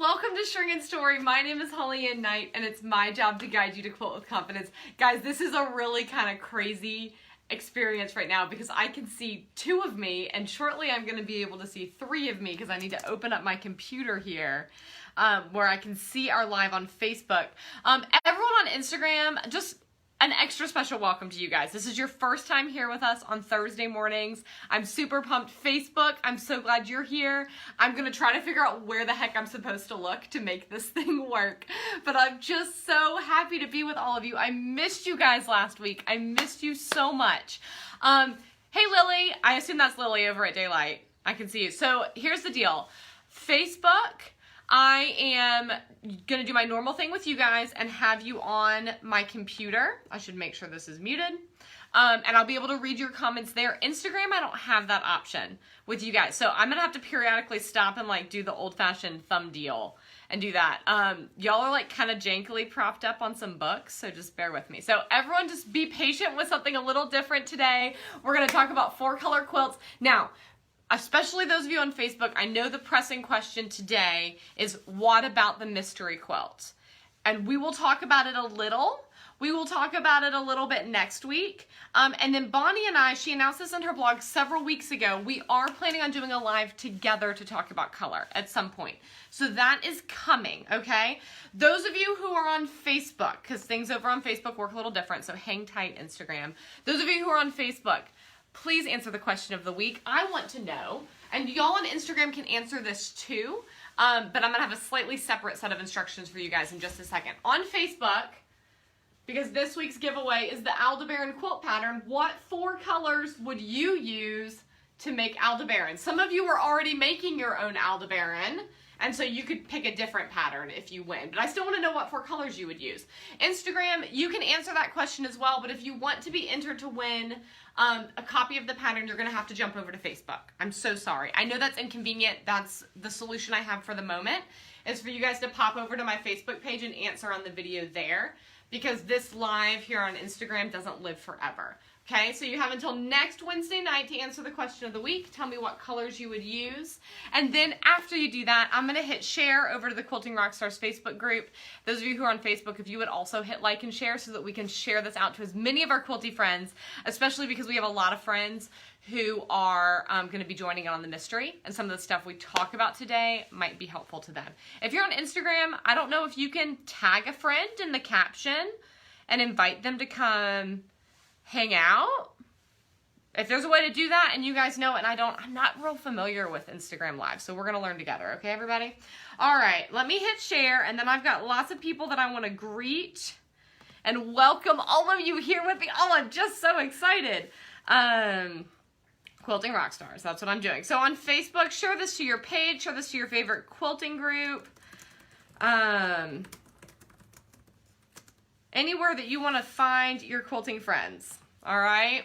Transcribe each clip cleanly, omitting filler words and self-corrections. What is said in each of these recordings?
welcome to Shrinkin' Story. My name is HollyAnne Knight, and it's my job to guide you to quilt with confidence. Guys, this is a really kind of crazy experience right now because I can see two of me, and shortly I'm going to be able to see three of me because I need to open up my computer here where I can see our live on Facebook. Everyone on Instagram, just an extra special welcome to you guys. This is your first time here with us on Thursday mornings. I'm super pumped. Facebook, I'm so glad you're here. I'm gonna try to figure out where the heck I'm supposed to look to make this thing work. But I'm just so happy to be with all of you. I missed you guys last week. I missed you so much. Hey Lily, I assume that's Lily over at Daylight. I can see you. So here's the deal. Facebook, I am going to do my normal thing with you guys and have you on my computer. I should make sure this is muted. And I'll be able to read your comments there. Instagram, I don't have that option with you guys. So I'm going to have to periodically stop and like do the old-fashioned thumb deal and do that. Y'all are like kind of jankily propped up on some books, so just bear with me. So everyone just be patient with something a little different today. We're going to talk about 4-color quilts. Now, especially those of you on Facebook, I know the pressing question today is, what about the mystery quilt? And we will talk about it a little. We will talk about it a little bit next week. And then Bonnie and I, she announced this on her blog several weeks ago, we are planning on doing a live together to talk about color at some point. So that is coming, okay? Those of you who are on Facebook, because things over on Facebook work a little different, so hang tight, Instagram. Those of you who are on Facebook, please answer the question of the week. I want to know, and y'all on Instagram can answer this too, but I'm going to have a slightly separate set of instructions for you guys in just a second. On Facebook, because this week's giveaway is the Aldebaran quilt pattern, what 4 colors would you use to make Aldebaran? Some of you are already making your own Aldebaran, and so you could pick a different pattern if you win. But I still want to know what 4 colors you would use. Instagram, you can answer that question as well, but if you want to be entered to win a copy of the pattern, you're going to have to jump over to Facebook. I'm so sorry. I know that's inconvenient. That's the solution I have for the moment, is for you guys to pop over to my Facebook page and answer on the video there, because this live here on Instagram doesn't live forever. Okay, so you have until next Wednesday night to answer the question of the week. Tell me what colors you would use. And then after you do that, I'm going to hit share over to the Quilting Rockstars Facebook group. Those of you who are on Facebook, if you would also hit like and share so that we can share this out to as many of our quilty friends, especially because we have a lot of friends who are going to be joining in on the mystery, and some of the stuff we talk about today might be helpful to them. If you're on Instagram, I don't know if you can tag a friend in the caption and invite them to come hang out. If there's a way to do that and you guys know it, and I'm not real familiar with Instagram Live, so we're going to learn together, okay, everybody? All right, let me hit share, and then I've got lots of people that I want to greet and welcome all of you here with me. Oh, I'm just so excited. Quilting Rockstars, that's what I'm doing. So on Facebook, share this to your page, share this to your favorite quilting group. Anywhere that you want to find your quilting friends, all right?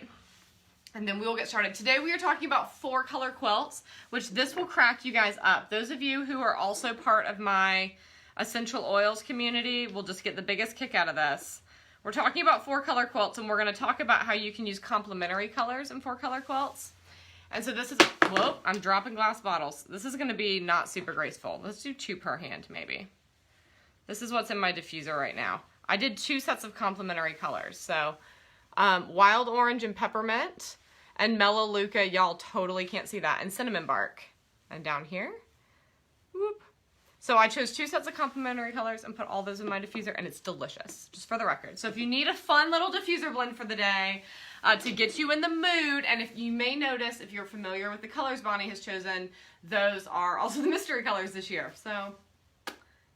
And then we will get started. Today we are talking about 4-color quilts, which this will crack you guys up. Those of you who are also part of my essential oils community will just get the biggest kick out of this. We're talking about 4-color quilts, and we're going to talk about how you can use complementary colors in 4-color quilts. And so this is, whoa, I'm dropping glass bottles. This is going to be not super graceful. Let's do 2 per hand, maybe. This is what's in my diffuser right now. I did 2 sets of complementary colors. So wild orange and peppermint, and melaleuca, y'all totally can't see that, and cinnamon bark. And down here, whoop. So I chose 2 sets of complementary colors and put all those in my diffuser, and it's delicious, just for the record. So if you need a fun little diffuser blend for the day to get you in the mood, and if you may notice, if you're familiar with the colors Bonnie has chosen, those are also the mystery colors this year. So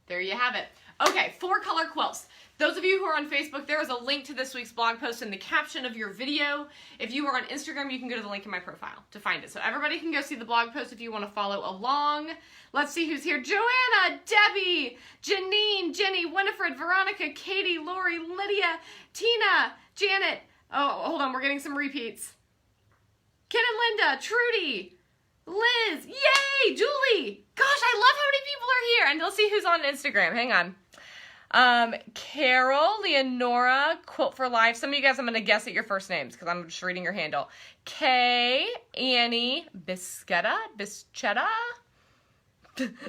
there you have it. Okay, 4-color quilts. Those of you who are on Facebook, there is a link to this week's blog post in the caption of your video. If you are on Instagram, you can go to the link in my profile to find it. So everybody can go see the blog post if you want to follow along. Let's see who's here. Joanna, Debbie, Janine, Jenny, Winifred, Veronica, Katie, Lori, Lydia, Tina, Janet. Oh, hold on, we're getting some repeats. Ken and Linda, Trudy, Liz, yay, Julie. Gosh, I love how many people are here. And let's see who's on Instagram. Hang on. Carol, Leonora, Quilt for Life. Some of you guys, I'm going to guess at your first names because I'm just reading your handle. Kay, Annie, Bischetta,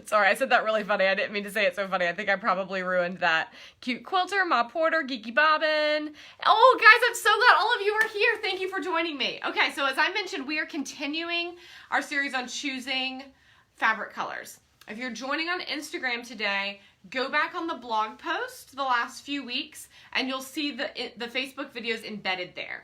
Sorry, I said that really funny. I didn't mean to say it so funny. I think I probably ruined that. Cute Quilter, Ma Porter, Geeky Bobbin. Oh, guys, I'm so glad all of you are here. Thank you for joining me. Okay, so as I mentioned, we are continuing our series on choosing fabric colors. If you're joining on Instagram today, go back on the blog post the last few weeks, and you'll see the Facebook videos embedded there.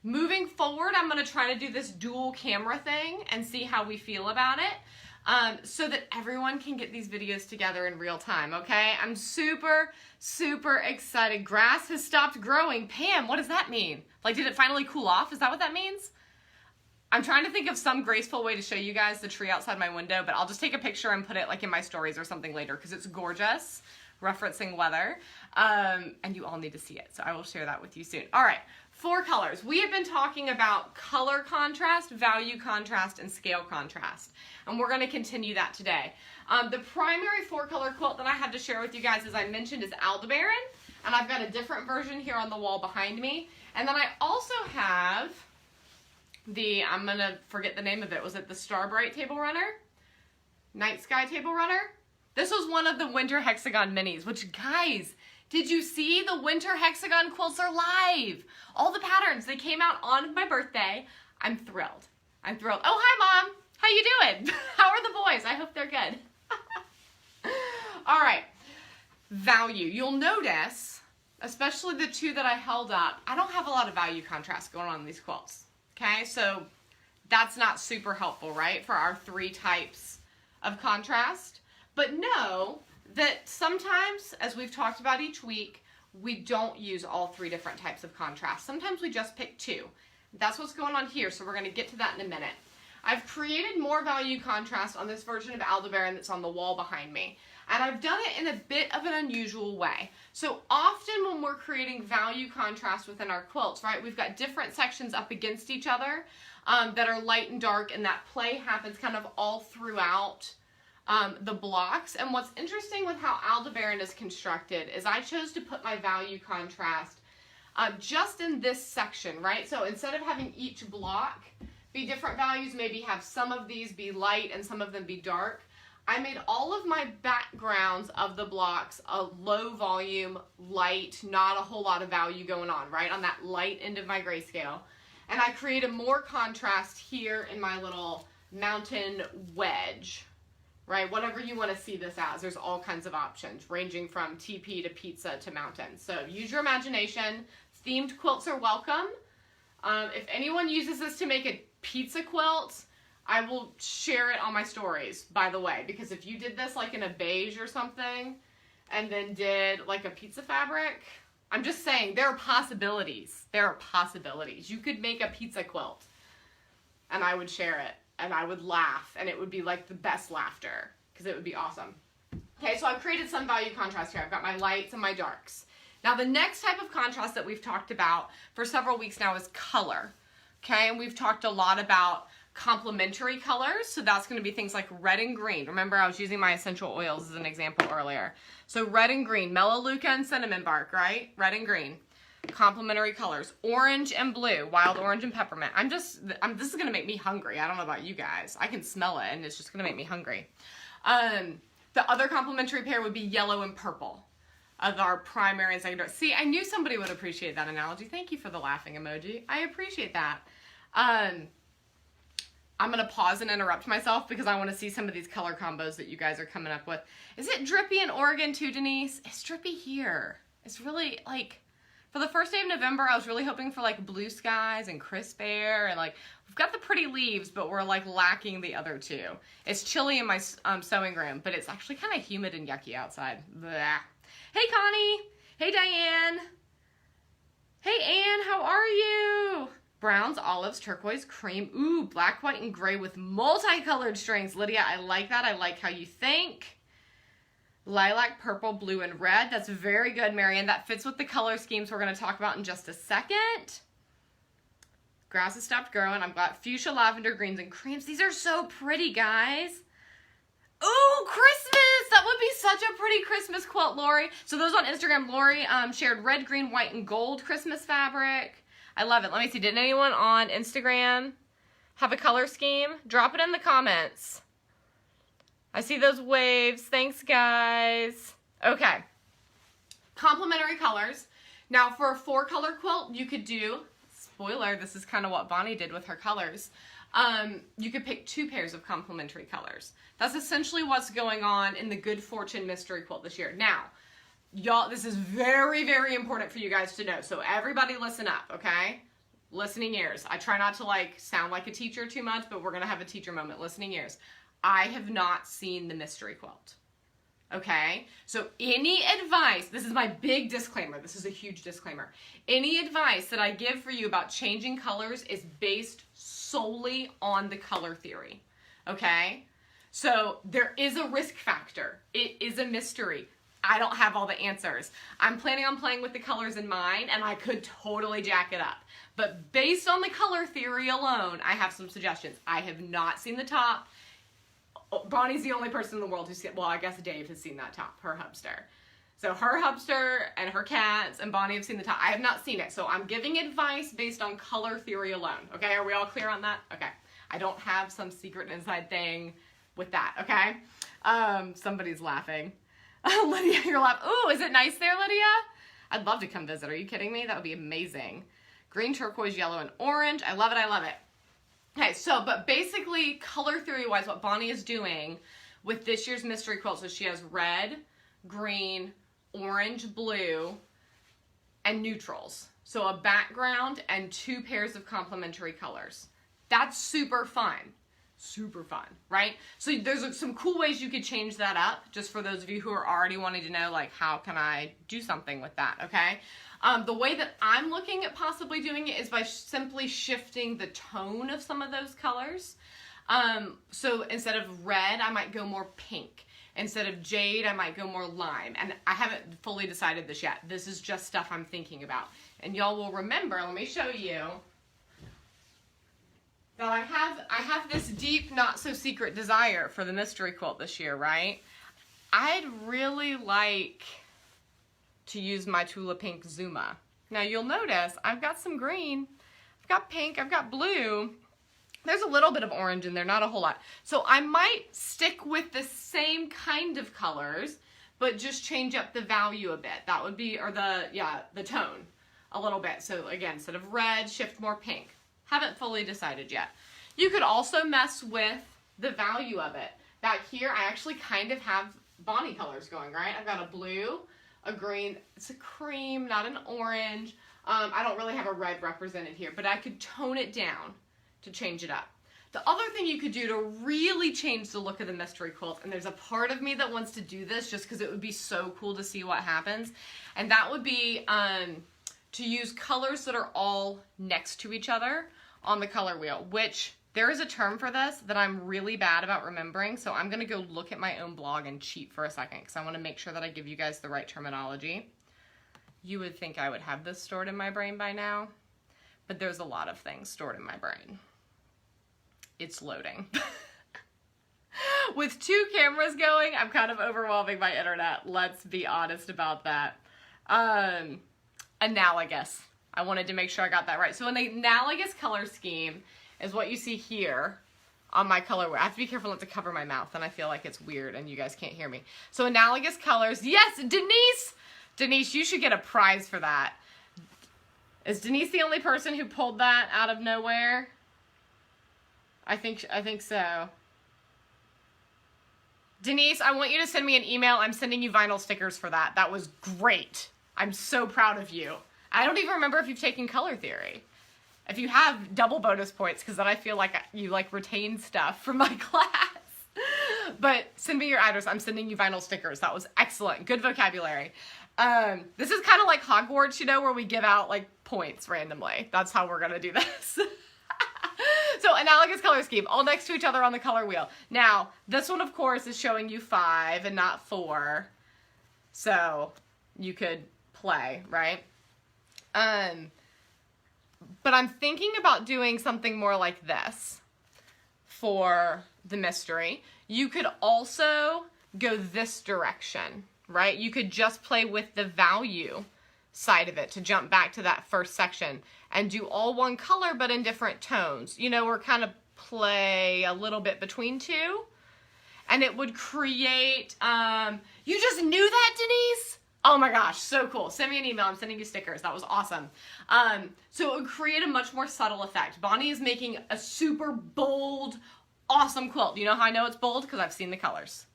Moving forward, I'm going to try to do this dual camera thing and see how we feel about it, so that everyone can get these videos together in real time, okay? I'm super, super excited. Grass has stopped growing. Pam, what does that mean? Like, did it finally cool off? Is that what that means? I'm trying to think of some graceful way to show you guys the tree outside my window, but I'll just take a picture and put it like in my stories or something later because it's gorgeous, referencing weather, and you all need to see it, so I will share that with you soon. All right. 4 colors. We have been talking about color contrast, value contrast, and scale contrast, and we're going to continue that today. The primary 4-color quilt that I had to share with you guys, as I mentioned, is Aldebaran, and I've got a different version here on the wall behind me. And then I also have the, I'm going to forget the name of it, was it the Starbright Table Runner? Night Sky Table Runner? This was one of the Winter Hexagon Minis, which, guys, did you see the Winter Hexagon quilts are live? All the patterns, they came out on my birthday. I'm thrilled. I'm thrilled. Oh, hi, Mom. How you doing? How are the boys? I hope they're good. All right. Value. You'll notice, especially the 2 that I held up, I don't have a lot of value contrast going on in these quilts. Okay, so that's not super helpful, right, for our 3 types of contrast. But know that sometimes, as we've talked about each week, we don't use all 3 different types of contrast. Sometimes we just pick 2. That's what's going on here, so we're going to get to that in a minute. I've created more value contrast on this version of Aldebaran that's on the wall behind me. And I've done it in a bit of an unusual way. So often when we're creating value contrast within our quilts, right, we've got different sections up against each other that are light and dark, and that play happens kind of all throughout the blocks. And what's interesting with how Aldebaran is constructed is I chose to put my value contrast just in this section, right? So instead of having each block be different values, maybe have some of these be light and some of them be dark, I made all of my backgrounds of the blocks a low volume, light, not a whole lot of value going on, right? On that light end of my grayscale. And I created more contrast here in my little mountain wedge, right? Whatever you want to see this as, there's all kinds of options, ranging from TP to pizza to mountain. So use your imagination. Themed quilts are welcome. If anyone uses this to make a pizza quilt, I will share it on my stories, by the way, because if you did this like in a beige or something and then did like a pizza fabric, I'm just saying there are possibilities. There are possibilities. You could make a pizza quilt and I would share it and I would laugh and it would be like the best laughter because it would be awesome. Okay, so I've created some value contrast here. I've got my lights and my darks. Now the next type of contrast that we've talked about for several weeks now is color. Okay, and we've talked a lot about complementary colors, so that's going to be things like red and green. Remember, I was using my essential oils as an example earlier. So red and green, melaleuca and cinnamon bark, right? Red and green. Complementary colors. Orange and blue, wild orange and peppermint. This is going to make me hungry. I don't know about you guys. I can smell it, and it's just going to make me hungry. The other complementary pair would be yellow and purple of our primary and secondary. See, I knew somebody would appreciate that analogy. Thank you for the laughing emoji. I appreciate that. I'm going to pause and interrupt myself because I want to see some of these color combos that you guys are coming up with. Is it drippy in Oregon too, Denise? It's drippy here. It's really like, for the first day of November, I was really hoping for like blue skies and crisp air and like, we've got the pretty leaves, but we're like lacking the other 2. It's chilly in my sewing room, but it's actually kind of humid and yucky outside. Blah. Hey, Connie. Hey, Diane. Hey, Anne, how are you? Browns, olives, turquoise, cream, ooh, black, white, and gray with multicolored strings. Lydia, I like that. I like how you think. Lilac, purple, blue, and red. That's very good, Marianne. That fits with the color schemes we're going to talk about in just a second. Grass has stopped growing. I've got fuchsia, lavender, greens, and creams. These are so pretty, guys. Ooh, Christmas! That would be such a pretty Christmas quilt, Lori. So those on Instagram, Lori shared red, green, white, and gold Christmas fabric. I love it. Let me see. Did anyone on Instagram have a color scheme? Drop it in the comments. I see those waves. Thanks, guys. Okay. Complementary colors. Now, for a 4-color quilt, you could do, spoiler, this is kind of what Bonnie did with her colors. You could pick 2 pairs of complementary colors. That's essentially what's going on in the Good Fortune Mystery Quilt this year. Now, y'all, this is very, very important for you guys to know. So everybody listen up, okay? Listening ears. I try not to like sound like a teacher too much, but we're going to have a teacher moment. Listening ears. I have not seen the mystery quilt. Okay? So any advice, this is my big disclaimer. This is a huge disclaimer. Any advice that I give for you about changing colors is based solely on the color theory. Okay? So there is a risk factor. It is a mystery. I don't have all the answers. I'm planning on playing with the colors in mind, and I could totally jack it up. But based on the color theory alone, I have some suggestions. I have not seen the top. Bonnie's the only person in the world who's seen, well, I guess Dave has seen that top, her hubster. So her hubster and her cats and Bonnie have seen the top. I have not seen it. So I'm giving advice based on color theory alone. Okay, are we all clear on that? Okay. I don't have some secret inside thing with that, okay? Somebody's laughing. Lydia, you're laughing. Ooh, is it nice there, Lydia? I'd love to come visit. Are you kidding me? That would be amazing. Green, turquoise, yellow, and orange. I love it. I love it. Okay, so, but basically, color theory-wise, what Bonnie is doing with this year's mystery quilt, so she has red, green, orange, blue, and neutrals. So a background and 2 pairs of complementary colors. That's super fun. Super fun, right? So there's some cool ways you could change that up, just for those of you who are already wanting to know, like, how can I do something with that, okay? The way that I'm looking at possibly doing it is by simply shifting the tone of some of those colors. So instead of red, I might go more pink. Instead of jade, I might go more lime. And I haven't fully decided this yet. This is just stuff I'm thinking about. And y'all will remember, let me show you, that I have this deep, not so secret desire for the mystery quilt this year, right? I'd really like to use my Tula Pink Zuma. Now you'll notice I've got some green, I've got pink, I've got blue. There's a little bit of orange in there, not a whole lot. So I might stick with the same kind of colors, but just change up the value a bit. That would be, or the tone a little bit. So again, instead of red, shift more pink. Haven't fully decided yet. You could also mess with the value of it. Back here, I actually kind of have Bonnie colors going, right? I've got a blue, a green, it's a cream, not an orange. I don't really have a red represented here, but I could tone it down to change it up. The other thing you could do to really change the look of the mystery quilt, and there's a part of me that wants to do this just because it would be so cool to see what happens, and that would be to use colors that are all next to each other on the color wheel, which there is a term for this that I'm really bad about remembering, so I'm going to go look at my own blog and cheat for a second because I want to make sure that I give you guys the right terminology. You would think I would have this stored in my brain by now, but there's a lot of things stored in my brain. It's loading. With 2 cameras going, I'm kind of overwhelming my internet. Let's be honest about that. Analogous. I wanted to make sure I got that right. So an analogous color scheme is what you see here on my color wheel. I have to be careful not to cover my mouth, and I feel like it's weird and you guys can't hear me. So analogous colors. Yes, Denise! Denise, you should get a prize for that. Is Denise the only person who pulled that out of nowhere? I think so. Denise, I want you to send me an email. I'm sending you vinyl stickers for that. That was great. I'm so proud of you. I don't even remember if you've taken color theory. If you have, double bonus points, because then I feel like you like retain stuff from my class. But send me your address. I'm sending you vinyl stickers. That was excellent. Good vocabulary. This is kind of like Hogwarts, you know, where we give out like points randomly. That's how we're going to do this. So analogous color scheme, all next to each other on the color wheel. Now, this one, of course, is showing you 5 and not 4. So you could play, right? But I'm thinking about doing something more like this for the mystery. You could also go this direction, right? You could just play with the value side of it to jump back to that first section and do all one color but in different tones. You know, or kind of play a little bit between 2. and it would create, you just knew that, Denise? Oh my gosh, so cool. Send me an email. I'm sending you stickers. That was awesome. So it would create a much more subtle effect. Bonnie is making a super bold, awesome quilt. You know how I know it's bold? Because I've seen the colors.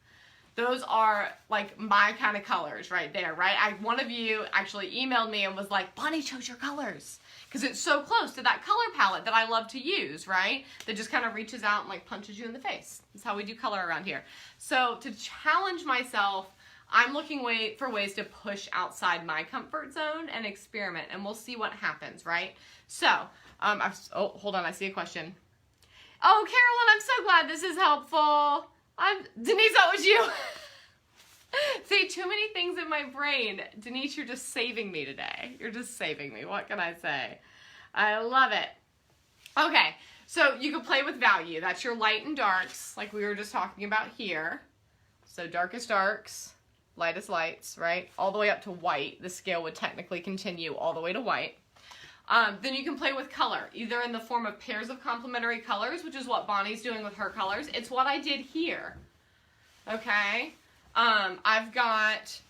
Those are like my kind of colors right there, right? One of you actually emailed me and was like, Bonnie chose your colors. Because it's so close to that color palette that I love to use, right? That just kind of reaches out and like punches you in the face. That's how we do color around here. So to challenge myself, I'm looking for ways to push outside my comfort zone and experiment, and we'll see what happens, right? So, oh, hold on, I see a question. Oh, Carolyn, I'm so glad this is helpful. Denise, that was you. See, too many things in my brain. Denise, you're just saving me today. You're just saving me. What can I say? I love it. Okay, so you can play with value. That's your light and darks, like we were just talking about here. So darkest darks, lightest lights, right? All the way up to white. The scale would technically continue all the way to white. Then you can play with color, either in the form of pairs of complementary colors, which is what Bonnie's doing with her colors. It's what I did here. Okay? I've got,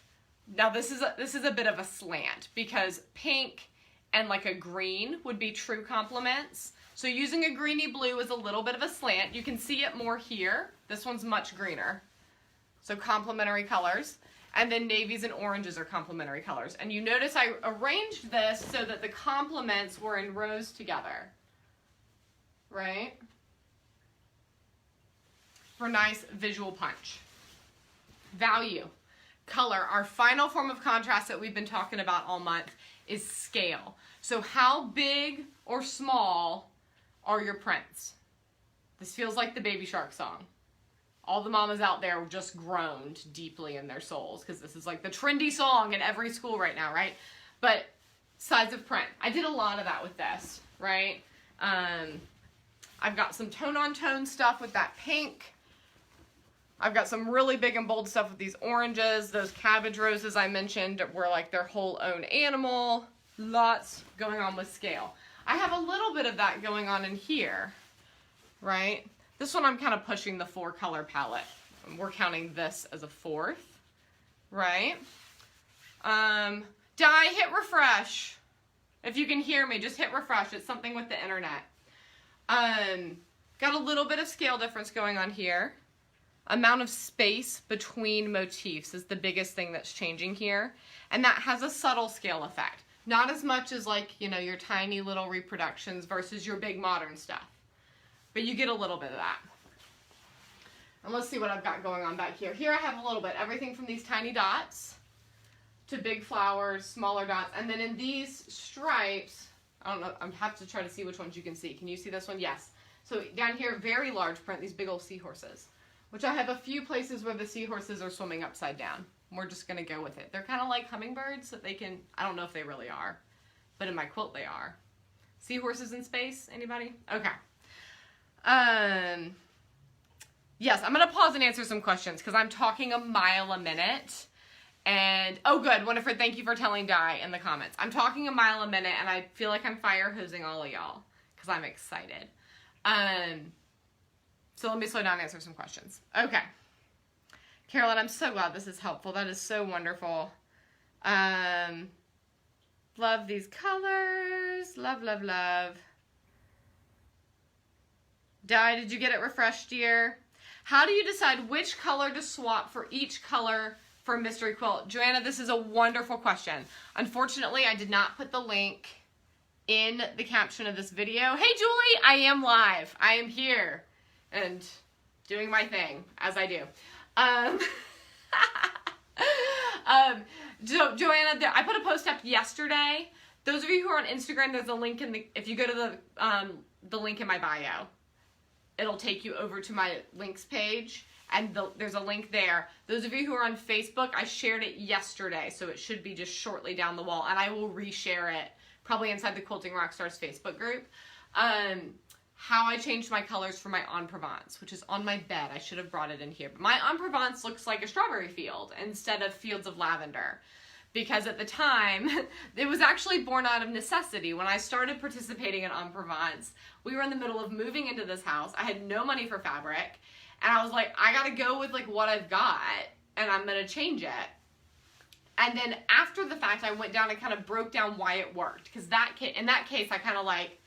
now this is a bit of a slant, because pink and like a green would be true complements. So using a greeny blue is a little bit of a slant. You can see it more here. This one's much greener. So complementary colors. And then navies and oranges are complementary colors. And you notice I arranged this so that the complements were in rows together, right? For nice visual punch. Value. Color. Our final form of contrast that we've been talking about all month is scale. So how big or small are your prints? This feels like the Baby Shark song. All the mamas out there just groaned deeply in their souls because this is like the trendy song in every school right now, right? But size of print. I did a lot of that with this, right? I've got some tone-on-tone stuff with that pink. I've got some really big and bold stuff with these oranges. Those cabbage roses I mentioned were like their whole own animal. Lots going on with scale. I have a little bit of that going on in here, right? This one I'm kind of pushing the 4-color palette. We're counting this as a 4th, right? Di, hit refresh. If you can hear me, just hit refresh. It's something with the internet. Got a little bit of scale difference going on here. Amount of space between motifs is the biggest thing that's changing here. And that has a subtle scale effect. Not as much as like, you know, your tiny little reproductions versus your big modern stuff. But you get a little bit of that. And let's see what I've got going on back here. Here I have a little bit. Everything from these tiny dots to big flowers, smaller dots. And then in these stripes, I don't know, I have to try to see which ones you can see. Can you see this one? Yes. So down here, very large print, these big old seahorses. Which I have a few places where the seahorses are swimming upside down. We're just going to go with it. They're kind of like hummingbirds that they can, I don't know if they really are. But in my quilt they are. Seahorses in space? Anybody? Okay. Yes, I'm going to pause and answer some questions because I'm talking a mile a minute. And, oh good, Winifred, thank you for telling Di in the comments. I'm talking a mile a minute and I feel like I'm fire hosing all of y'all because I'm excited. So let me slow down and answer some questions. Okay. Carolyn, I'm so glad this is helpful. That is so wonderful. Love these colors. Love, love, love. Di, did you get it refreshed, dear? How do you decide which color to swap for each color for a mystery quilt? Joanna, this is a wonderful question. Unfortunately, I did not put the link in the caption of this video. Hey, Julie, I am live. I am here and doing my thing, as I do. Joanna, I put a post up yesterday. Those of you who are on Instagram, there's a link in the, if you go to the link in my bio, it'll take you over to my links page, and there's a link there. Those of you who are on Facebook, I shared it yesterday, so it should be just shortly down the wall, and I will reshare it, probably inside the Quilting Rockstars Facebook group. How I changed my colors for my En Provence, which is on my bed. I should have brought it in here. But my En Provence looks like a strawberry field instead of fields of lavender. Because at the time, it was actually born out of necessity. When I started participating in En Provence, we were in the middle of moving into this house. I had no money for fabric, And I was like, I gotta go with like what I've got, and I'm gonna change it. And then after the fact, I went down and kind of broke down why it worked. Because in that case, I kind of like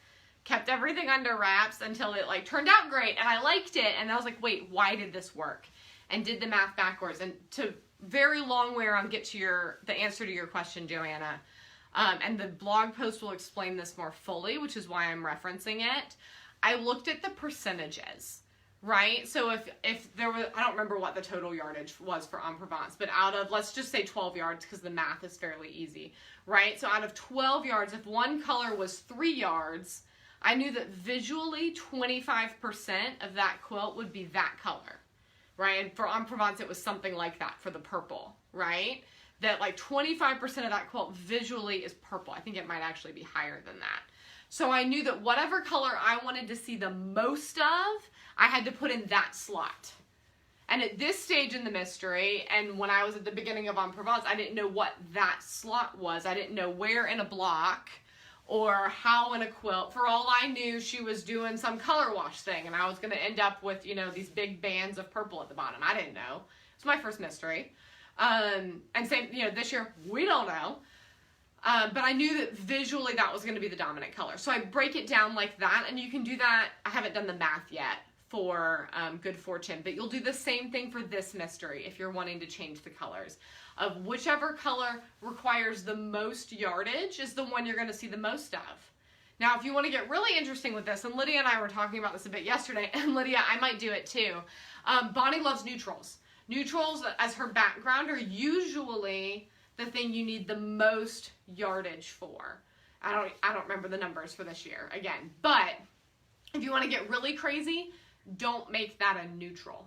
kept everything under wraps until it like turned out great and I liked it. And I was like, wait, why did this work? And did the math backwards. And to very long way around get to the answer to your question, Joanna. And the blog post will explain this more fully, which is why I'm referencing it. I looked at the percentages. Right? So if there was, I don't remember what the total yardage was for En Provence, but out of, let's just say 12 yards because the math is fairly easy, right? So out of 12 yards, if one color was 3 yards, I knew that visually 25% of that quilt would be that color, right? And for En Provence, it was something like that for the purple, right? That like 25% of that quilt visually is purple. I think it might actually be higher than that. So I knew that whatever color I wanted to see the most of, I had to put in that slot. And at this stage in the mystery, and when I was at the beginning of En Provence, I didn't know what that slot was. I didn't know where in a block or how in a quilt. For all I knew, she was doing some color wash thing, and I was going to end up with, you know, these big bands of purple at the bottom. I didn't know. It's my first mystery. And same, you know, this year, we don't know. But I knew that visually that was going to be the dominant color. So I break it down like that, and you can do that. I haven't done the math yet for Good Fortune, but you'll do the same thing for this mystery if you're wanting to change the colors. Of whichever color requires the most yardage is the one you're going to see the most of. Now, if you want to get really interesting with this, and Lydia and I were talking about this a bit yesterday, and Lydia, I might do it too. Bonnie loves neutrals. Neutrals as her background are usually the thing you need the most yardage for. I don't remember the numbers for this year again, but if you want to get really crazy, don't make that a neutral.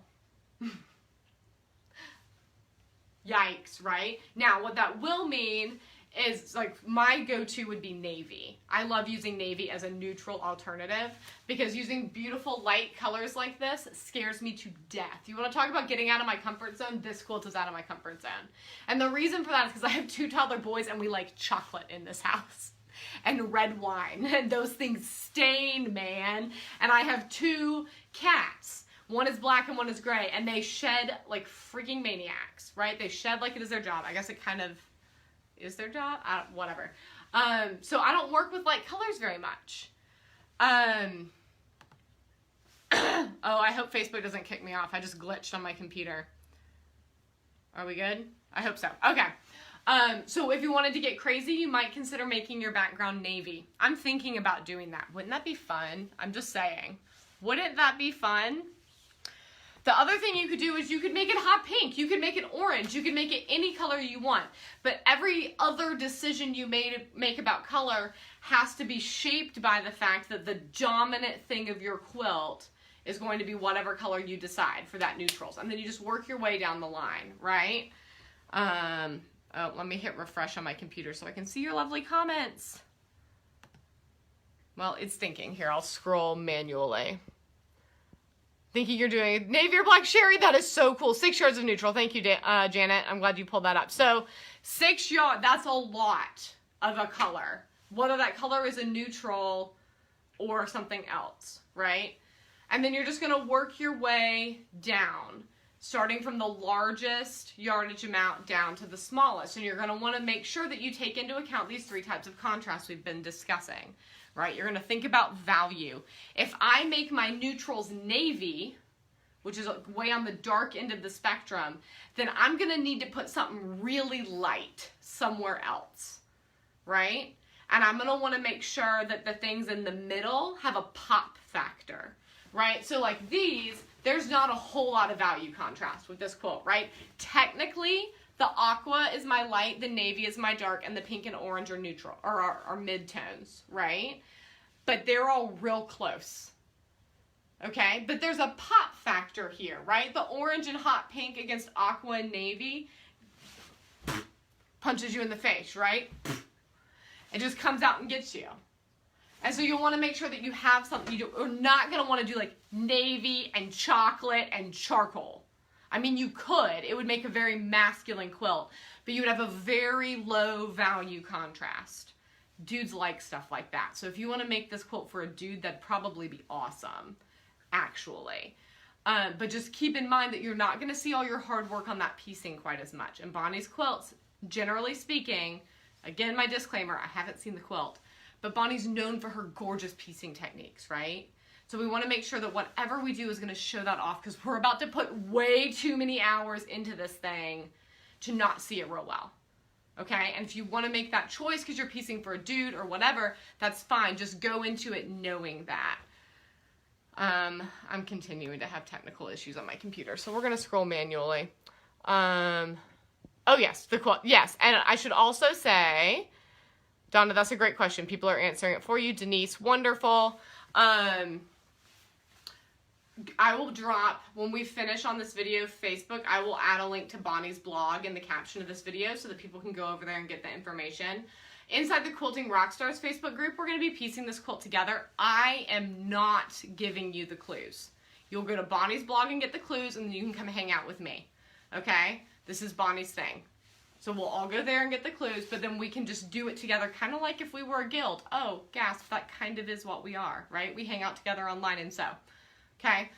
Yikes, right? Now, what that will mean is, like, my go-to would be navy. I love using navy as a neutral alternative because using beautiful light colors like this scares me to death. You want to talk about getting out of my comfort zone? This quilt is out of my comfort zone. And the reason for that is because I have 2 toddler boys and we like chocolate in this house. And red wine. And those things stain, man. And I have 2 cats. One is black and one is gray. And they shed like freaking maniacs, right? They shed like it is their job. I guess it kind of is their job. Whatever. So I don't work with light colors very much. Oh, I hope Facebook doesn't kick me off. I just glitched on my computer. Are we good? I hope so. Okay. So if you wanted to get crazy, you might consider making your background navy. I'm thinking about doing that. Wouldn't that be fun? I'm just saying. Wouldn't that be fun? The other thing you could do is you could make it hot pink. You could make it orange. You could make it any color you want. But every other decision you make about color has to be shaped by the fact that the dominant thing of your quilt is going to be whatever color you decide for that neutrals. And then you just work your way down the line, right? Oh, let me hit refresh on my computer so I can see your lovely comments. Well, it's thinking. Here, I'll scroll manually. Thinking you're doing navy or black sherry. That is so cool. 6 yards of neutral. Thank you, Janet. I'm glad you pulled that up. So 6 yards, that's a lot of a color. Whether that color is a neutral or something else, right? And then you're just going to work your way down, starting from the largest yardage amount down to the smallest. And you're going to want to make sure that you take into account these 3 types of contrast we've been discussing, right? You're going to think about value. If I make my neutrals navy, which is way on the dark end of the spectrum, then I'm going to need to put something really light somewhere else, right? And I'm going to want to make sure that the things in the middle have a pop factor, right? So like these, there's not a whole lot of value contrast with this quilt, right? Technically, the aqua is my light, the navy is my dark, and the pink and orange are neutral, or are mid-tones, right? But they're all real close, okay? But there's a pop factor here, right? The orange and hot pink against aqua and navy punches you in the face, right? It just comes out and gets you. And so you'll want to make sure that you have something. You're not going to want to do like navy and chocolate and charcoal. I mean, you could. It would make a very masculine quilt, but you would have a very low value contrast. Dudes like stuff like that. So if you want to make this quilt for a dude, that'd probably be awesome, actually. But just keep in mind that you're not going to see all your hard work on that piecing quite as much. And Bonnie's quilts, generally speaking, again, my disclaimer, I haven't seen the quilt, but Bonnie's known for her gorgeous piecing techniques, right? So we want to make sure that whatever we do is going to show that off, because we're about to put way too many hours into this thing to not see it real well. Okay? And if you want to make that choice because you're piecing for a dude or whatever, that's fine. Just go into it knowing that. I'm continuing to have technical issues on my computer, so we're going to scroll manually. Oh, yes, the quilt. Yes, and I should also say, Donna, that's a great question. People are answering it for you. Denise, wonderful. I will drop, when we finish on this video, Facebook, I will add a link to Bonnie's blog in the caption of this video so that people can go over there and get the information. Inside the Quilting Rockstars Facebook group, we're going to be piecing this quilt together. I am not giving you the clues. You'll go to Bonnie's blog and get the clues, and then you can come hang out with me. Okay? This is Bonnie's thing. So we'll all go there and get the clues, but then we can just do it together, kind of like if we were a guild. Oh, gasp, that kind of is what we are, right? We hang out together online and sew. Okay?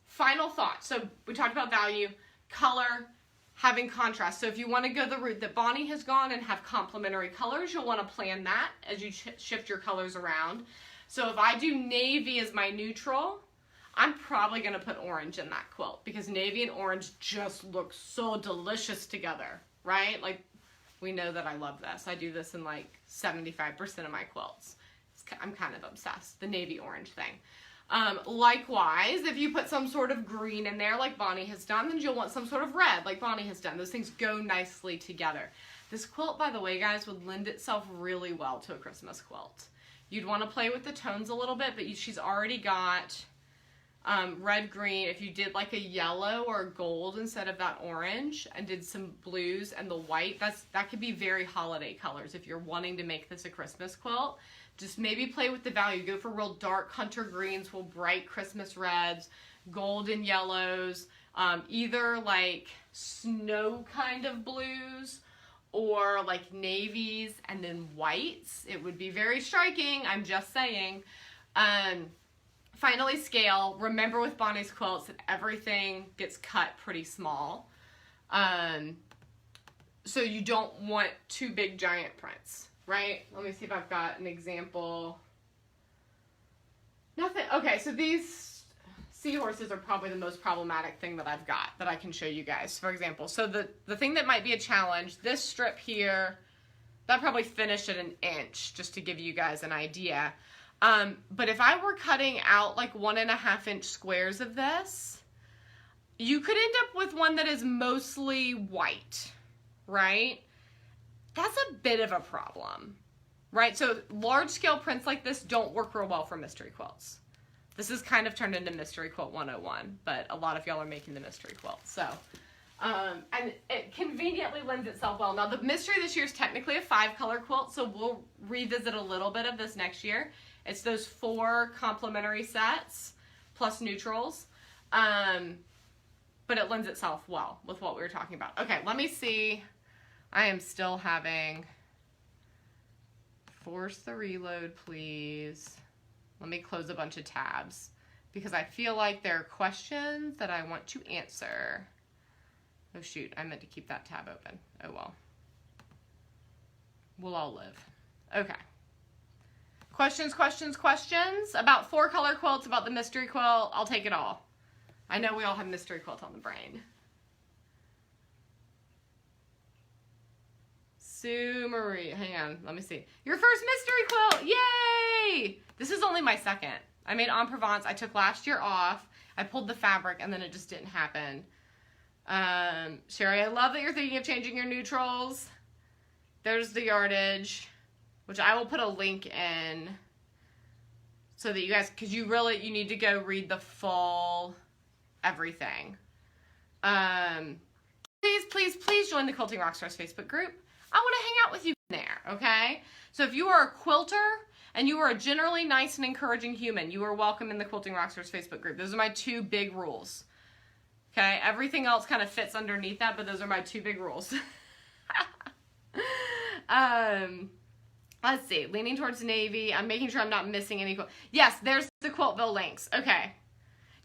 Final thought. So we talked about value, color, having contrast. So if you want to go the route that Bonnie has gone and have complementary colors, you'll want to plan that as you shift your colors around. So if I do navy as my neutral, I'm probably going to put orange in that quilt because navy and orange just look so delicious together, right? Like, we know that I love this. I do this in like 75% of my quilts. I'm kind of obsessed. The navy orange thing. Likewise, if you put some sort of green in there like Bonnie has done, then you'll want some sort of red like Bonnie has done. Those things go nicely together. This quilt, by the way, guys, would lend itself really well to a Christmas quilt. You'd want to play with the tones a little bit, but she's already got red, green. If you did like a yellow or a gold instead of that orange and did some blues and the white, that could be very holiday colors if you're wanting to make this a Christmas quilt. Just maybe play with the value. Go for real dark hunter greens, real bright Christmas reds, golden yellows, either like snow kind of blues or like navies and then whites. It would be very striking, I'm just saying. Finally, scale. Remember with Bonnie's quilts that everything gets cut pretty small. So you don't want two big giant prints. Right? Let me see if I've got an example. Nothing. Okay, so these seahorses are probably the most problematic thing that I've got that I can show you guys, for example. So the thing that might be a challenge, this strip here, that probably finished at 1 inch, just to give you guys an idea. But if I were cutting out like 1.5 inch squares of this, you could end up with one that is mostly white, right? That's a bit of a problem, right? So large scale prints like this don't work real well for mystery quilts. This is kind of turned into Mystery Quilt 101, but a lot of y'all are making the mystery quilt. So, and it conveniently lends itself well. Now the mystery this year is technically a 5-color quilt, so we'll revisit a little bit of this next year. It's those 4 complementary sets plus neutrals, but it lends itself well with what we were talking about. Okay, let me see. I am still having, force the reload, please. Let me close a bunch of tabs because I feel like there are questions that I want to answer. Oh shoot, I meant to keep that tab open. Oh well. We'll all live. Okay. Questions about 4-color quilts, about the mystery quilt. I'll take it all. I know we all have mystery quilt on the brain. Sue Marie, hang on, let me see. Your first mystery quilt, yay! This is only my second. I made En Provence. I took last year off. I pulled the fabric and then it just didn't happen. Sherry, I love that you're thinking of changing your neutrals. There's the yardage, which I will put a link in so that you guys, because you need to go read the full everything. Please join the Quilting Rockstars Facebook group. I want to hang out with you there, okay? So if you are a quilter and you are a generally nice and encouraging human, you are welcome in the Quilting Rockstars Facebook group. Those are my 2 big rules, okay? Everything else kind of fits underneath that, but those are my 2 big rules. Let's see, leaning towards navy. I'm making sure I'm not missing any quilt. Yes, there's the Quiltville links, okay.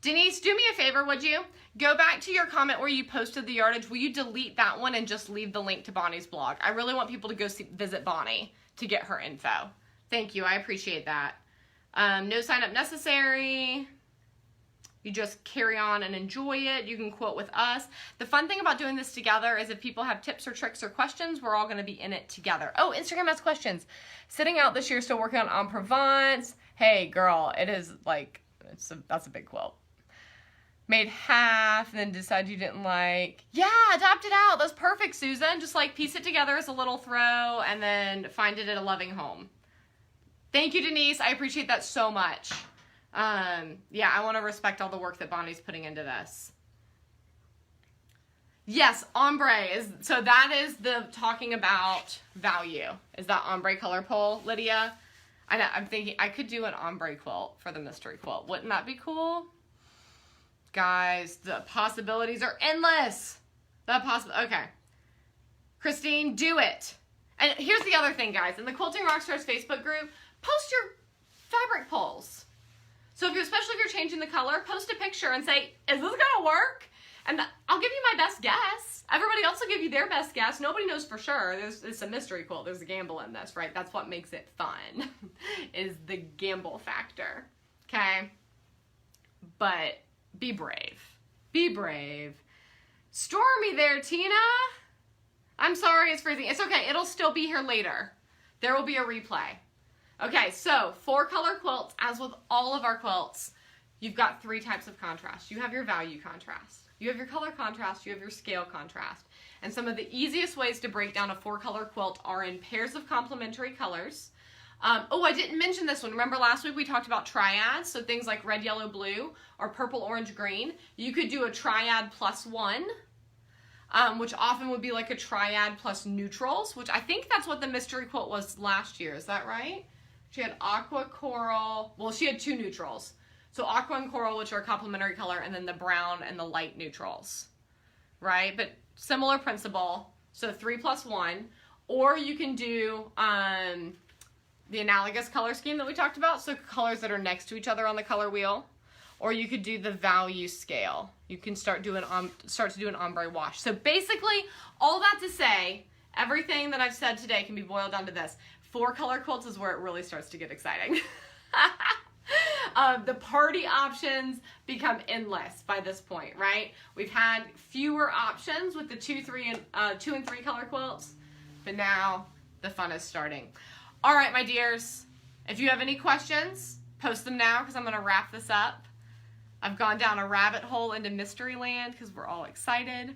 Denise, do me a favor, would you? Go back to your comment where you posted the yardage. Will you delete that one and just leave the link to Bonnie's blog? I really want people to go visit Bonnie to get her info. Thank you. I appreciate that. No sign up necessary. You just carry on and enjoy it. You can quote with us. The fun thing about doing this together is if people have tips or tricks or questions, we're all going to be in it together. Oh, Instagram has questions. Sitting out this year, still working on En Provence. Hey, girl, it is like, that's a big quilt. Made half and then decided you didn't like. Yeah, adapt it out. That's perfect, Susan. Just like piece it together as a little throw and then find it at a loving home. Thank you, Denise. I appreciate that so much. Yeah, I want to respect all the work that Bonnie's putting into this. Yes, ombre is, so that is the talking about value. Is that ombre color poll, Lydia? I know, I'm thinking I could do an ombre quilt for the mystery quilt. Wouldn't that be cool? Guys, the possibilities are endless. Okay. Christine, do it. And here's the other thing, guys. In the Quilting Rockstars Facebook group, post your fabric polls. So especially if you're changing the color, post a picture and say, is this gonna work? And I'll give you my best guess. Everybody else will give you their best guess. Nobody knows for sure. It's a mystery quilt. There's a gamble in this, right? That's what makes it fun, is the gamble factor, okay? But be brave. Be brave. Stormy there, Tina. I'm sorry it's freezing. It's okay. It'll still be here later. There will be a replay. Okay, so 4-color quilts, as with all of our quilts, you've got 3 types of contrast. You have your value contrast. You have your color contrast. You have your scale contrast. And some of the easiest ways to break down a 4-color quilt are in pairs of complementary colors. Oh, I didn't mention this one. Remember last week we talked about triads, so things like red, yellow, blue, or purple, orange, green. You could do a triad plus 1, which often would be like a triad plus neutrals, which I think that's what the mystery quilt was last year. Is that right? She had aqua, coral. Well, she had 2 neutrals. So aqua and coral, which are complementary color, and then the brown and the light neutrals, right? But similar principle. So 3 plus 1. Or you can do the analogous color scheme that we talked about, so colors that are next to each other on the color wheel. Or you could do the value scale. You can start to do an ombre wash. So basically, all that to say, everything that I've said today can be boiled down to this. 4-color quilts is where it really starts to get exciting. The party options become endless by this point, right? We've had fewer options with the 2 and 3 color quilts, but now the fun is starting. All right, my dears, if you have any questions, post them now because I'm going to wrap this up. I've gone down a rabbit hole into mystery land because we're all excited.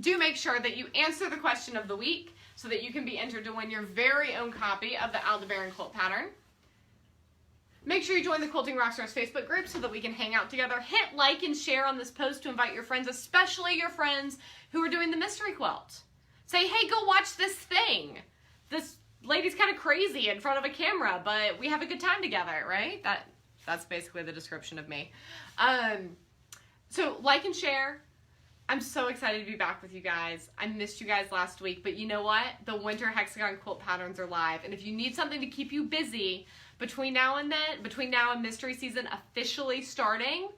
Do make sure that you answer the question of the week so that you can be entered to win your very own copy of the Aldebaran quilt pattern. Make sure you join the Quilting Rockstars Facebook group so that we can hang out together. Hit like and share on this post to invite your friends, especially your friends who are doing the mystery quilt. Say, hey, go watch this thing. This lady's kind of crazy in front of a camera, but we have a good time together, right? That's basically the description of me. So like and share. I'm so excited to be back with you guys. I missed you guys last week, but you know what? The winter hexagon quilt patterns are live. And if you need something to keep you busy between now and mystery season officially starting,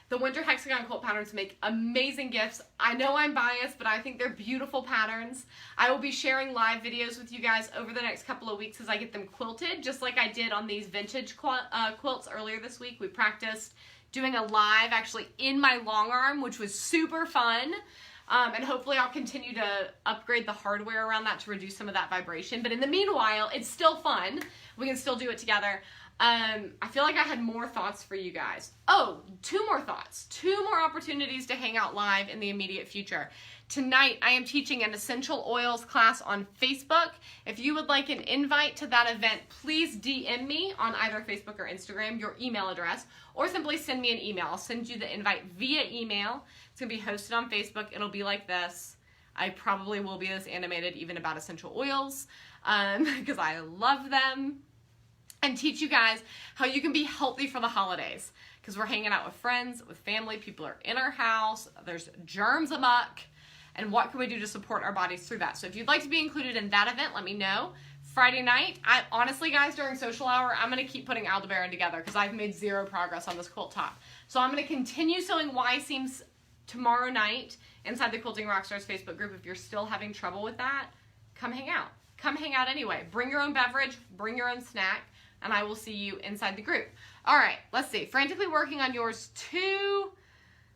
the winter hexagon quilt patterns make amazing gifts. I know I'm biased, but I think they're beautiful patterns. I will be sharing live videos with you guys over the next couple of weeks as I get them quilted, just like I did on these vintage quilts earlier this week. We practiced doing a live actually in my long arm, which was super fun. And hopefully I'll continue to upgrade the hardware around that to reduce some of that vibration. But in the meanwhile, it's still fun. We can still do it together. I feel like I had more thoughts for you guys. Oh, 2 more thoughts. 2 more opportunities to hang out live in the immediate future. Tonight, I am teaching an essential oils class on Facebook. If you would like an invite to that event, please DM me on either Facebook or Instagram, your email address, or simply send me an email. I'll send you the invite via email. It's going to be hosted on Facebook. It'll be like this. I probably will be this animated even about essential oils because I love them. And teach you guys how you can be healthy for the holidays. Because we're hanging out with friends, with family, people are in our house, there's germs amok, and what can we do to support our bodies through that? So if you'd like to be included in that event, let me know. Friday night, honestly guys, during social hour, I'm going to keep putting Aldebaran together because I've made 0 progress on this quilt top. So I'm going to continue sewing Y seams tomorrow night inside the Quilting Rockstars Facebook group. If you're still having trouble with that, come hang out. Come hang out anyway. Bring your own beverage, bring your own snack, and I will see you inside the group. All right, let's see. Frantically working on yours too.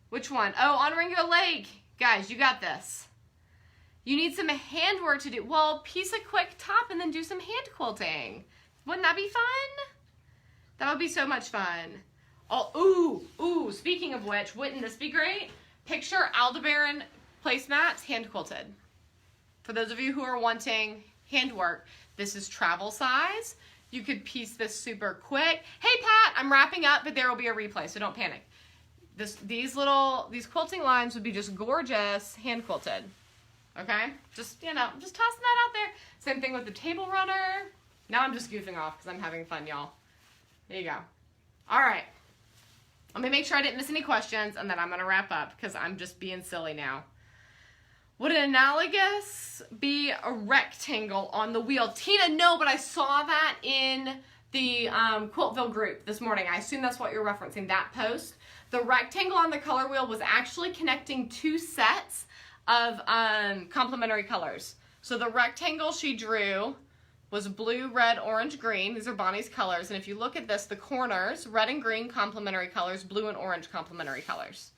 Which one? Oh, on Ringo Lake. Guys, you got this. You need some handwork to do. Well, piece a quick top and then do some hand quilting. Wouldn't that be fun? That would be so much fun. Oh, ooh, speaking of which, wouldn't this be great? Picture Aldebaran placemats hand quilted. For those of you who are wanting handwork, this is travel size. You could piece this super quick. Hey Pat, I'm wrapping up, but there will be a replay, so don't panic. These quilting lines would be just gorgeous hand quilted. Okay? Just, you know, just tossing that out there. Same thing with the table runner. Now I'm just goofing off because I'm having fun, y'all. There you go. All right. Let me make sure I didn't miss any questions, and then I'm going to wrap up because I'm just being silly now. Would an analogous be a rectangle on the wheel? Tina, no, but I saw that in the Quiltville group this morning. I assume that's what you're referencing, that post. The rectangle on the color wheel was actually connecting two sets of complementary colors. So the rectangle she drew was blue, red, orange, green. These are Bonnie's colors. And if you look at this, the corners, red and green complementary colors, blue and orange complementary colors.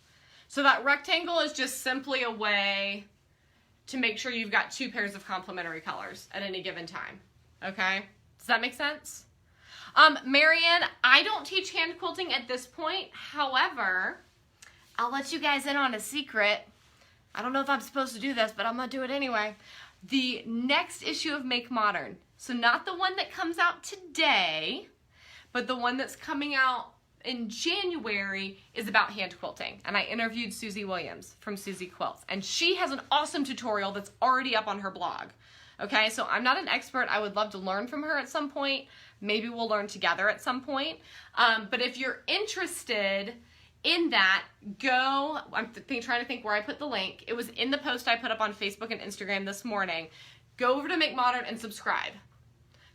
So that rectangle is just simply a way to make sure you've got two pairs of complementary colors at any given time. Okay? Does that make sense? Marianne, I don't teach hand quilting at this point. However, I'll let you guys in on a secret. I don't know if I'm supposed to do this, but I'm going to do it anyway. The next issue of Make Modern, so not the one that comes out today, but the one that's coming out in January, is about hand quilting. And I interviewed Susie Williams from Susie Quilts, and she has an awesome tutorial that's already up on her blog. Okay, so I'm not an expert. I would love to learn from her at some point. Maybe we'll learn together at some point. But if you're interested in that, go, I'm trying to think where I put the link. It was in the post I put up on Facebook and Instagram this morning. Go over to Make Modern and subscribe.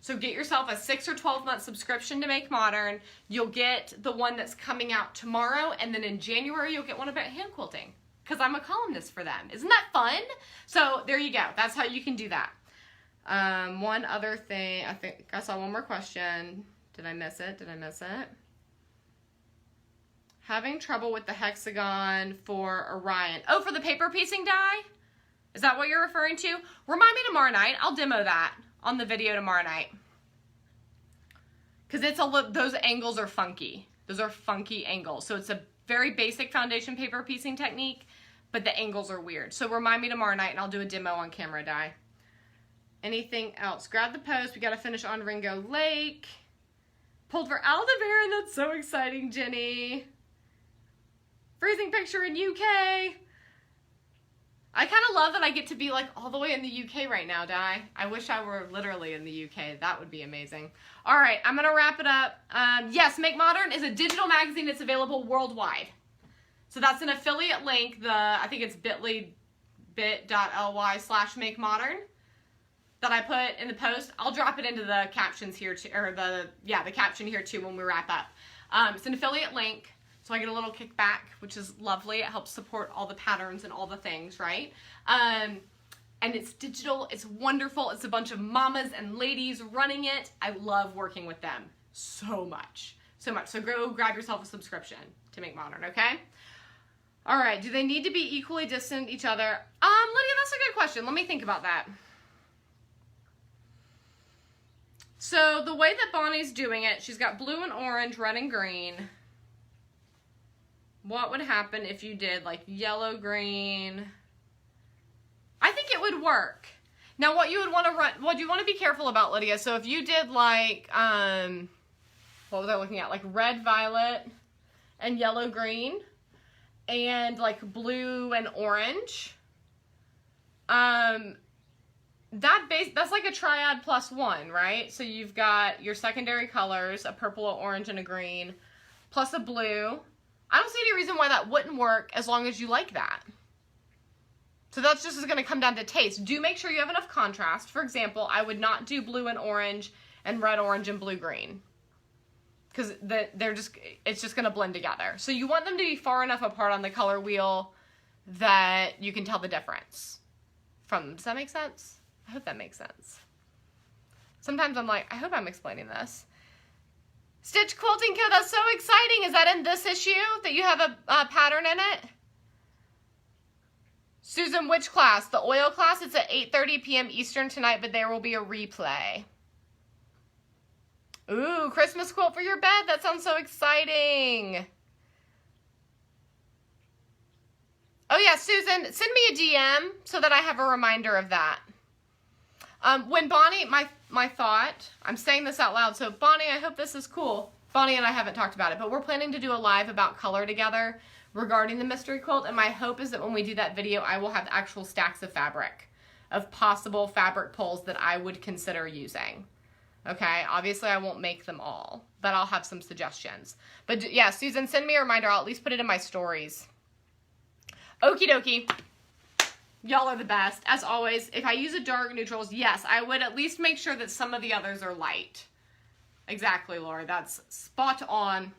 So get yourself a 6 or 12 month subscription to Make Modern. You'll get the one that's coming out tomorrow, and then in January you'll get one about hand quilting, because I'm a columnist for them. Isn't that fun? So there you go. That's how you can do that. One other thing, I think I saw one more question. Did I miss it? Having trouble with the hexagon for Orion. Oh, for the paper piecing die? Is that what you're referring to? Remind me tomorrow night. I'll demo that on the video tomorrow night. Because those angles are funky. Those are funky angles. So it's a very basic foundation paper piecing technique, but the angles are weird. So remind me tomorrow night and I'll do a demo on camera die. Anything else? Grab the post. We got to finish on Ringo Lake. Pulled for Aldebaran. That's so exciting, Jenny. Freezing picture in UK. I kind of love that I get to be like all the way in the UK right now, Di. I wish I were literally in the UK. That would be amazing. All right, I'm going to wrap it up. Yes, Make Modern is a digital magazine that's available worldwide. So that's an affiliate link. I think it's bit.ly/Make Modern that I put in the post. I'll drop it into the captions here too, or the caption here too when we wrap up. It's an affiliate link. So I get a little kickback, which is lovely. It helps support all the patterns and all the things, right? And it's digital. It's wonderful. It's a bunch of mamas and ladies running it. I love working with them so much. So much. So go grab yourself a subscription to Make Modern, okay? All right. Do they need to be equally distant each other? Lydia, that's a good question. Let me think about that. So the way that Bonnie's doing it, she's got blue and orange, red and green. What would happen if you did like yellow, green? I think it would work. Now what you would want to what you want to be careful about, Lydia, so if you did like, what was I looking at? Like red, violet, and yellow, green, and like blue and orange, that's like a triad plus one, right? So you've got your secondary colors, a purple, an orange, and a green, plus a blue. I don't see any reason why that wouldn't work as long as you like that. So that's just going to come down to taste. Do make sure you have enough contrast. For example, I would not do blue and orange and red, orange, and blue, green. because it's just going to blend together. So you want them to be far enough apart on the color wheel that you can tell the difference from them. Does that make sense? I hope that makes sense. Sometimes I'm like, I hope I'm explaining this. Stitch Quilting Co., that's so exciting. Is that in this issue that you have a pattern in it? Susan, which class? The oil class? It's at 8:30 p.m. Eastern tonight, but there will be a replay. Ooh, Christmas quilt for your bed. That sounds so exciting. Oh yeah, Susan, send me a DM so that I have a reminder of that. When Bonnie, my thought, I'm saying this out loud, so Bonnie, I hope this is cool. Bonnie and I haven't talked about it, but we're planning to do a live about color together regarding the mystery quilt, and my hope is that when we do that video, I will have actual stacks of fabric, of possible fabric pulls that I would consider using. Okay, obviously I won't make them all, but I'll have some suggestions. But yeah, Susan, send me a reminder. I'll at least put it in my stories. Okie dokie. Y'all are the best. As always, if I use a dark neutrals, yes, I would at least make sure that some of the others are light. Exactly, Laura. That's spot on.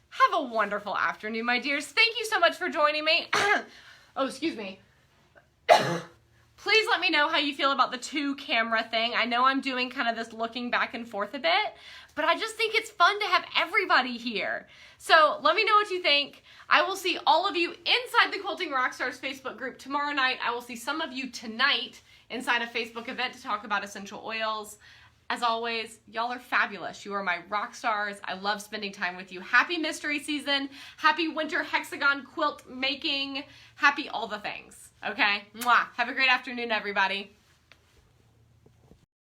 Have a wonderful afternoon, my dears. Thank you so much for joining me. Oh, excuse me. Please let me know how you feel about the 2-camera thing. I know I'm doing kind of this looking back and forth a bit, but I just think it's fun to have everybody here. So let me know what you think. I will see all of you inside the Quilting Rockstars Facebook group tomorrow night. I will see some of you tonight inside a Facebook event to talk about essential oils. As always, y'all are fabulous. You are my rock stars. I love spending time with you. Happy mystery season. Happy winter hexagon quilt making. Happy all the things. Okay? Mwah. Have a great afternoon, everybody.